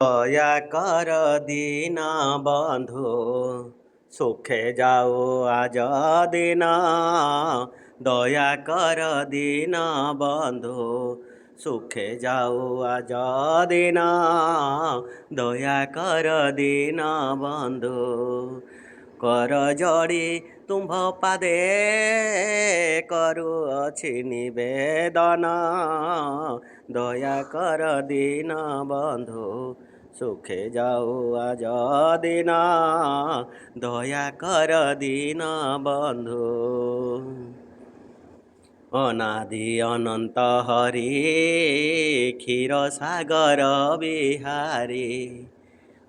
দয়া কর দীন বন্ধু, সুখে যাও আজ দিন। দয়া কর দীন বন্ধু, সুখে যাও আজ দিন। দয়া কর দীন বন্ধু, কর জড়ি তুম্ভ পাদে କରୁଅଛି ନିବେଦନ। ଦୟା କର ଦୀନ ବନ୍ଧୁ, ସୁଖେ ଯାଉ ଆଜ ଦିନ। ଦୟା କର ଦୀନ ବନ୍ଧୁ। অনাদি অনন্ত হরি, ক্ষীর সাগর বিহারী।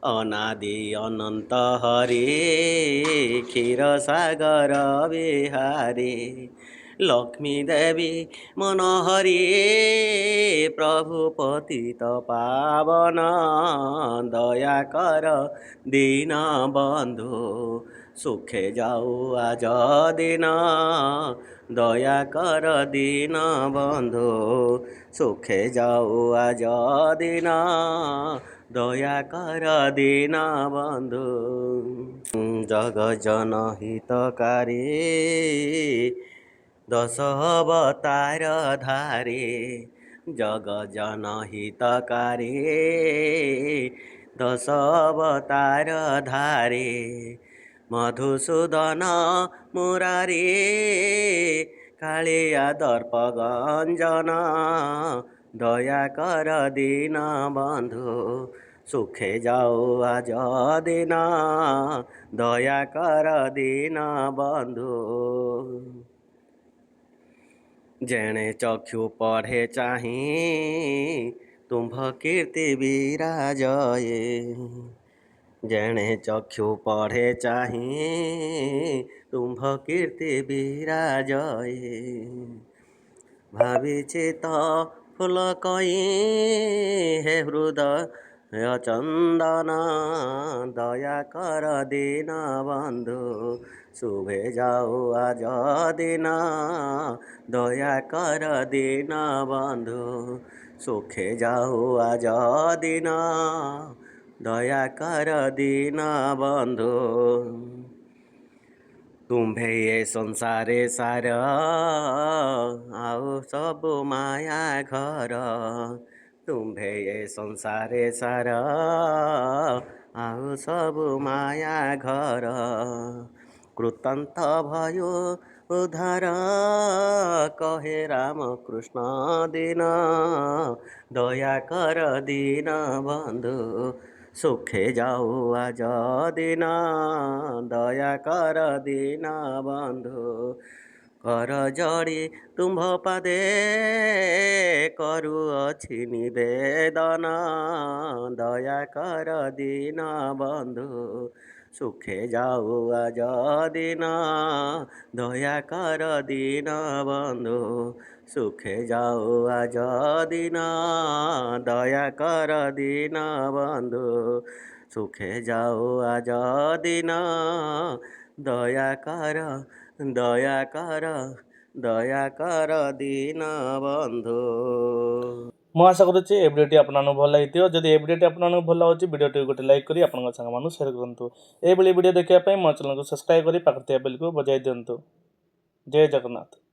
অনাদি অনন্ত হরি, ক্ষীর সাগর বিহারী। লক্ষ্মী দেবী মনোহরি, প্রভু পতিত পাবন। দয়া কর দীন বন্ধু, সুখে যাও আজ দিন। দয়া কর দীন বন্ধু, সুখে যাও আজ দিন। দয়া কর দীন বন্ধু। জগ জনহিতকারী, দশ অবতার ধারে। জগ জনহিতকারী, দশ অবতার ধারে। মধুসূদন মুরারি, কালিয়া দর্প গঞ্জন। দয়া কর দীন বন্ধু, সুখে যাও আজ দিন। দয়া কর দীন বন্ধু। যেণে চক্ষু পঢ়ে চাহি, তুম্ভ কীর্তি বিরাজয়ে। যেণে চক্ষু পঢ়ে চাহি, তুম্ভ কীর্তি বিরাজয়ে। ভাবিছে তো ফুল কই, হে হৃদয় চন্দন। দয়া কর দীন বন্ধু, শুভে যাও আজ দিন। দয়া কর দীন বন্ধু, সুখে যাও আজ দিন। দয়া কর দীন বন্ধু। তুম্ভে এ সংসারে সার, ଆଉ ସବୁ ମାୟା ଘର। ତୁମ୍ଭେ ଏ ସଂସାରେ ସାର, ଆଉ ସବୁ ମାୟା ଘର। କୃତାନ୍ତ भयो ଉଦ୍ଧାର, କହେ ରାମ କୃଷ୍ଣ ଦୀନ। ଦୟା କର ଦୀନ ବନ୍ଧୁ, সুখে যাও আজ দিন। দয়া কর দীন বন্ধু, কর জড়ি তুম্ভ পাদে କରୁଅছি নিবেদন। দয়া কর দীন বন্ধু, সুখে যাও আজ দিন। দয়া কর দীন বন্ধু, সুখে যাও আজ দিন। দয়া কর দীন বন্ধু, সুখে যাও আজ দিন। দয়া কর, দয়া কর, দয়া কর দীନ ବନ୍ଧୁ। ମୁଁ ଆଶା କରୁଛି ଏ ଭିଡ଼ିଓଟି ଆପଣମାନଙ୍କୁ ଭଲ ଲାଗିଥିବ। ଯଦି ଏ ଭିଡ଼ିଓଟି ଆପଣମାନଙ୍କୁ ଭଲ ଲାଗୁଛି, ଭିଡ଼ିଓଟି ଗୋଟେ ଲାଇକ୍ କରି ଆପଣଙ୍କ ସାଙ୍ଗମାନଙ୍କୁ ସେୟାର କରନ୍ତୁ। ଏଇଭଳି ଭିଡ଼ିଓ ଦେଖିବା ପାଇଁ ମୋ ଚ୍ୟାନେଲକୁ ସବସ୍କ୍ରାଇବ୍ କରି ପାଖରେ ଥିବା ବେଲ୍କୁ ବଜାଇ ଦିଅନ୍ତୁ। ଜୟ ଜଗନ୍ନାଥ।